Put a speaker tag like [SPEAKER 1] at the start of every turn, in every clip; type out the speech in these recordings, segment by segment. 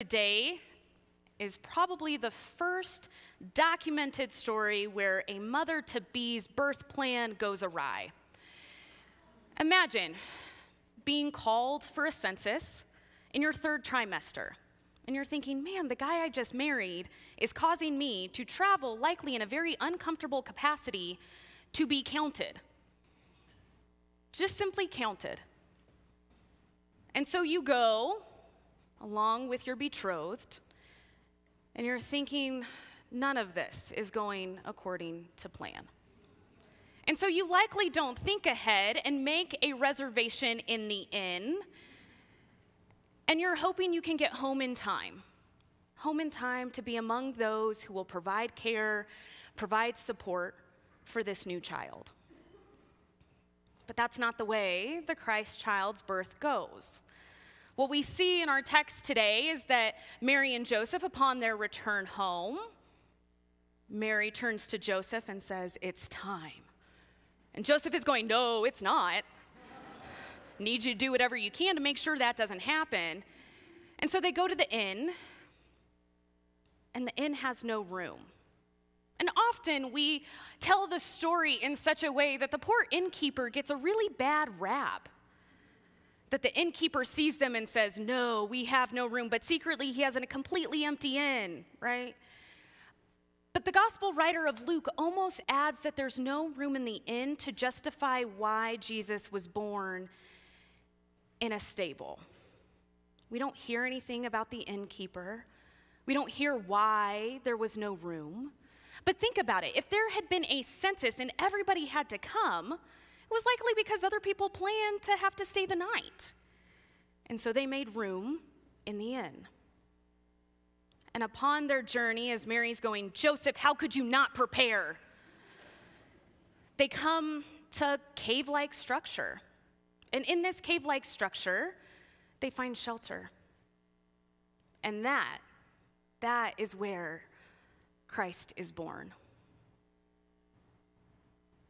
[SPEAKER 1] Today is probably the first documented story where a mother-to-be's birth plan goes awry. Imagine being called for a census in your third trimester, and you're thinking, man, the guy I just married is causing me to travel, likely in a very uncomfortable capacity, to be counted. Just simply counted. And so you go along with your betrothed, and you're thinking, none of this is going according to plan. And so you likely don't think ahead and make a reservation in the inn, and you're hoping you can get home in time to be among those who will provide care, provide support for this new child. But that's not the way the Christ child's birth goes. What we see in our text today is that Mary and Joseph, upon their return home, Mary turns to Joseph and says, "It's time." And Joseph is going, "No, it's not. Need you to do whatever you can to make sure that doesn't happen." And so they go to the inn, and the inn has no room. And often we tell the story in such a way that the poor innkeeper gets a really bad rap. That the innkeeper sees them and says, "No, we have no room," but secretly he has a completely empty inn, right? But the gospel writer of Luke almost adds that there's no room in the inn to justify why Jesus was born in a stable. We don't hear anything about the innkeeper. We don't hear why there was no room. But think about it. If there had been a census and everybody had to come, it was likely because other people planned to have to stay the night. And so they made room in the inn. And upon their journey, as Mary's going, "Joseph, how could you not prepare?" They come to a cave-like structure. And in this cave-like structure, they find shelter. And that is where Christ is born.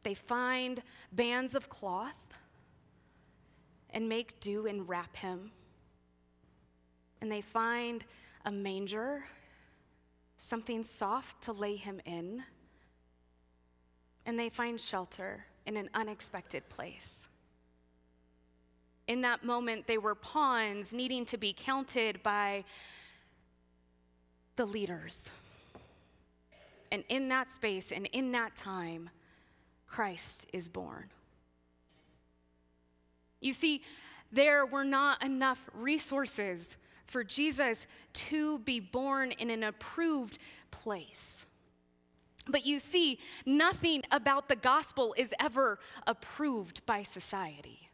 [SPEAKER 1] They find bands of cloth and make do and wrap him. And they find a manger, something soft to lay him in. And they find shelter in an unexpected place. In that moment, they were pawns needing to be counted by the leaders. And in that space and in that time, Christ is born. You see, there were not enough resources for Jesus to be born in an approved place. But you see, nothing about the gospel is ever approved by society.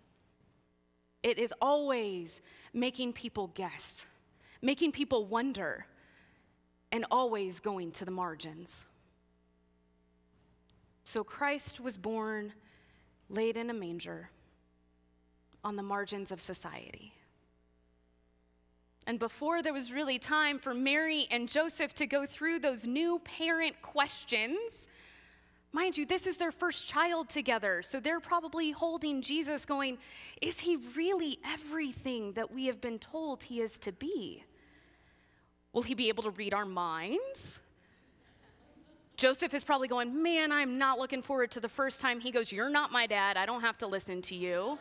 [SPEAKER 1] It is always making people guess, making people wonder, and always going to the margins. So Christ was born, laid in a manger, on the margins of society. And before there was really time for Mary and Joseph to go through those new parent questions, mind you, this is their first child together, so they're probably holding Jesus going, is he really everything that we have been told he is to be? Will he be able to read our minds? Joseph is probably going, man, I'm not looking forward to the first time he goes, you're not my dad, I don't have to listen to you.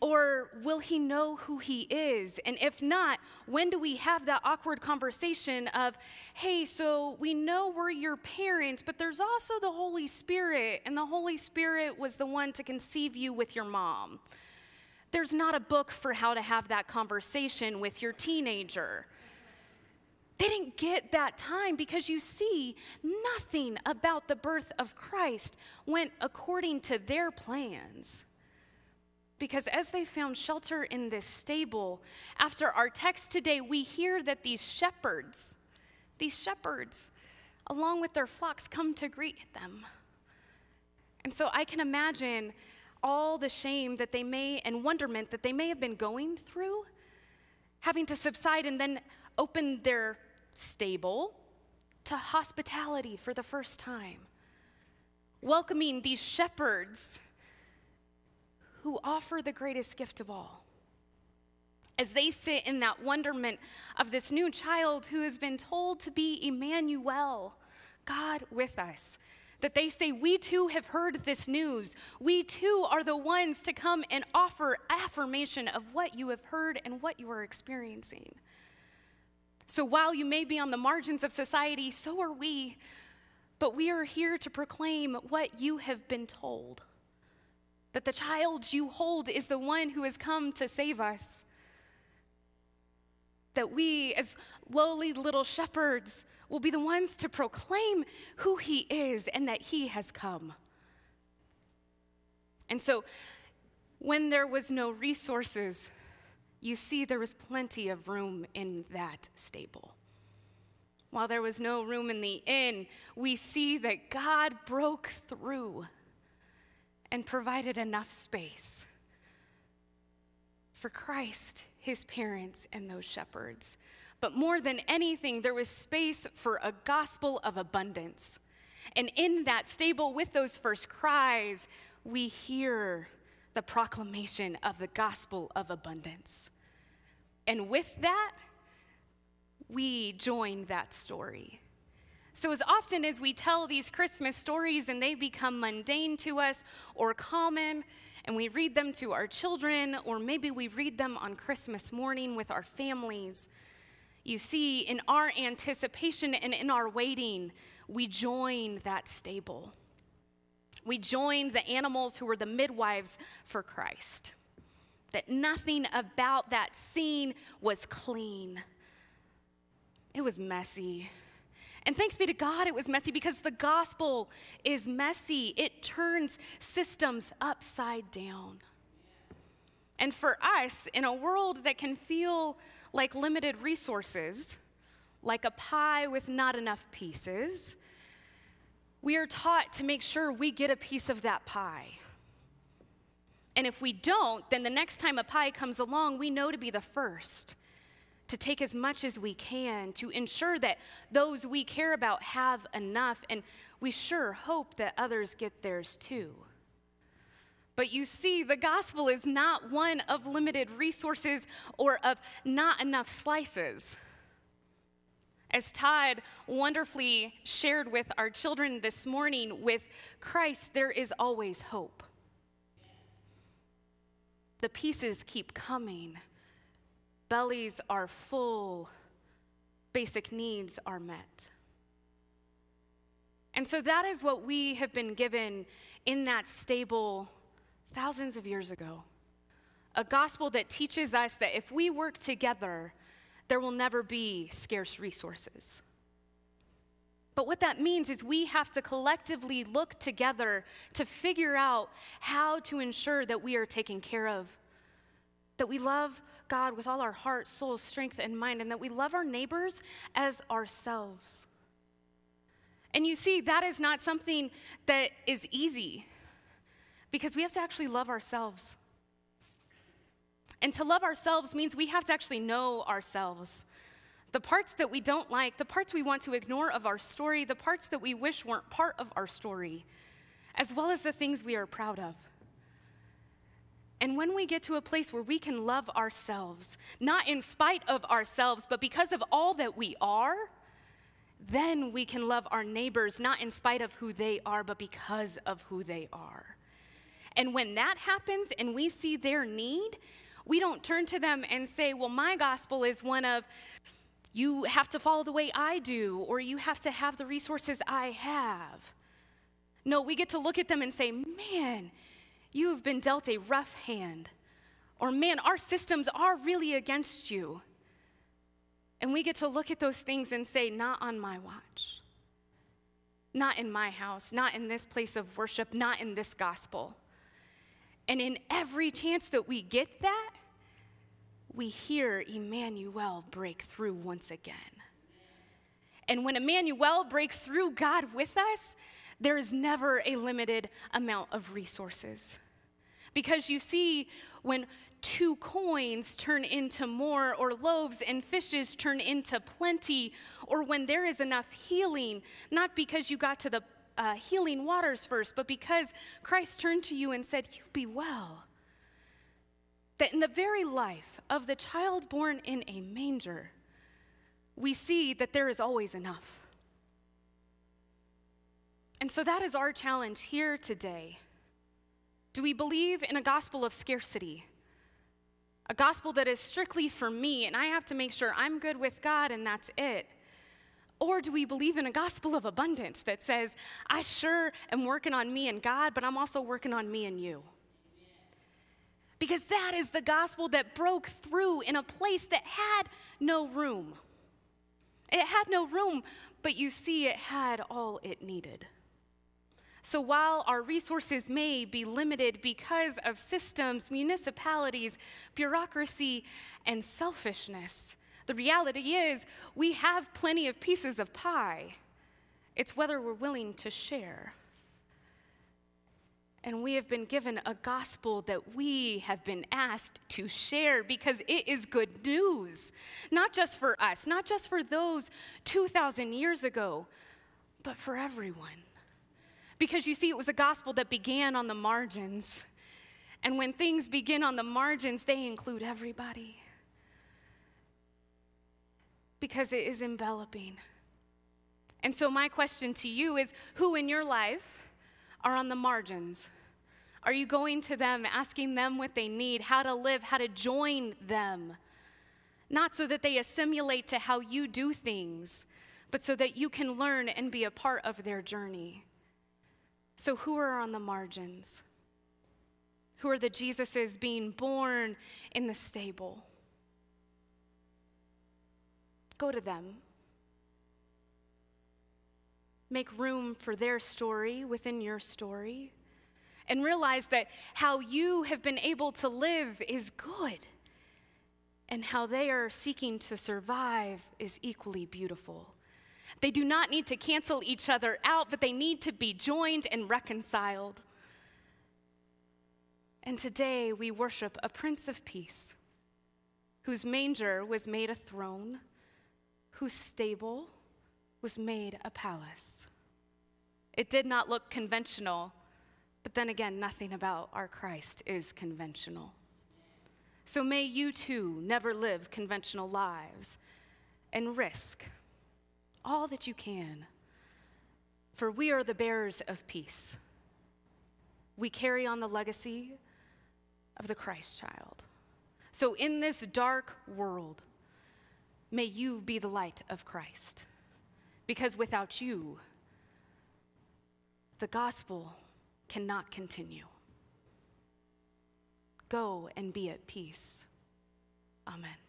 [SPEAKER 1] Or will he know who he is? And if not, when do we have that awkward conversation of, hey, so we know we're your parents, but there's also the Holy Spirit, and the Holy Spirit was the one to conceive you with your mom. There's not a book for how to have that conversation with your teenager. They didn't get that time because you see, nothing about the birth of Christ went according to their plans. Because as they found shelter in this stable, after our text today, we hear that these shepherds, along with their flocks, come to greet them. And so I can imagine all the shame that they may, and wonderment that they may have been going through, having to subside and then open their stable to hospitality for the first time, welcoming these shepherds who offer the greatest gift of all, as they sit in that wonderment of this new child who has been told to be Emmanuel, God with us, that they say, we too have heard this news. We too are the ones to come and offer affirmation of what you have heard and what you are experiencing. So while you may be on the margins of society, so are we, but we are here to proclaim what you have been told, that the child you hold is the one who has come to save us, that we as lowly little shepherds will be the ones to proclaim who he is and that he has come. And so when there was no resources, you see there was plenty of room in that stable. While there was no room in the inn, we see that God broke through and provided enough space for Christ, his parents, and those shepherds. But more than anything, there was space for a gospel of abundance. And in that stable, with those first cries, we hear the proclamation of the gospel of abundance. And with that, we join that story. So as often as we tell these Christmas stories and they become mundane to us or common, and we read them to our children, or maybe we read them on Christmas morning with our families, you see, in our anticipation and in our waiting, we join that stable. We join the animals who were the midwives for Christ. That nothing about that scene was clean. It was messy. And thanks be to God it was messy, because the gospel is messy. It turns systems upside down. And for us, in a world that can feel like limited resources, like a pie with not enough pieces, we are taught to make sure we get a piece of that pie. And if we don't, then the next time a pie comes along, we know to be the first, to take as much as we can, to ensure that those we care about have enough, and we sure hope that others get theirs too. But you see, the gospel is not one of limited resources or of not enough slices. As Todd wonderfully shared with our children this morning, with Christ, there is always hope. The pieces keep coming. Bellies are full. Basic needs are met. And so that is what we have been given in that stable thousands of years ago. A gospel that teaches us that if we work together, there will never be scarce resources. But what that means is we have to collectively look together to figure out how to ensure that we are taken care of, that we love God with all our heart, soul, strength, and mind, and that we love our neighbors as ourselves. And you see, that is not something that is easy, because we have to actually love ourselves. And to love ourselves means we have to actually know ourselves. The parts that we don't like, the parts we want to ignore of our story, the parts that we wish weren't part of our story, as well as the things we are proud of. And when we get to a place where we can love ourselves, not in spite of ourselves, but because of all that we are, then we can love our neighbors, not in spite of who they are, but because of who they are. And when that happens and we see their need, we don't turn to them and say, well, my gospel is one of, you have to follow the way I do, or you have to have the resources I have. No, we get to look at them and say, man, you have been dealt a rough hand. Or man, our systems are really against you. And we get to look at those things and say, not on my watch. Not in my house, not in this place of worship, not in this gospel. And in every chance that we get that, we hear Emmanuel break through once again. And when Emmanuel breaks through, God with us, there is never a limited amount of resources. Because you see, when 2 coins turn into more, or loaves and fishes turn into plenty, or when there is enough healing, not because you got to the healing waters first, but because Christ turned to you and said, you be well. that in the very life of the child born in a manger, we see that there is always enough. And so that is our challenge here today. Do we believe in a gospel of scarcity? A gospel that is strictly for me, and I have to make sure I'm good with God and that's it? Or do we believe in a gospel of abundance that says, I sure am working on me and God, but I'm also working on me and you? Because that is the gospel that broke through in a place that had no room. It had no room, but you see, it had all it needed. So while our resources may be limited because of systems, municipalities, bureaucracy, and selfishness, the reality is we have plenty of pieces of pie. It's whether we're willing to share. And we have been given a gospel that we have been asked to share because it is good news, not just for us, not just for those 2,000 years ago, but for everyone. Because you see, it was a gospel that began on the margins. And when things begin on the margins, they include everybody. Because it is enveloping. And so my question to you is, who in your life are on the margins? Are you going to them, asking them what they need, how to live, how to join them? Not so that they assimilate to how you do things, but so that you can learn and be a part of their journey. So who are on the margins? Who are the Jesuses being born in the stable? Go to them. Make room for their story within your story. And realize that how you have been able to live is good. And how they are seeking to survive is equally beautiful. They do not need to cancel each other out, but they need to be joined and reconciled. And today we worship a Prince of Peace, whose manger was made a throne, whose stable was made a palace. It did not look conventional, but then again, nothing about our Christ is conventional. So may you too never live conventional lives and risk all that you can, for we are the bearers of peace. We carry on the legacy of the Christ child. So in this dark world, may you be the light of Christ, because without you, the gospel cannot continue. Go and be at peace. Amen.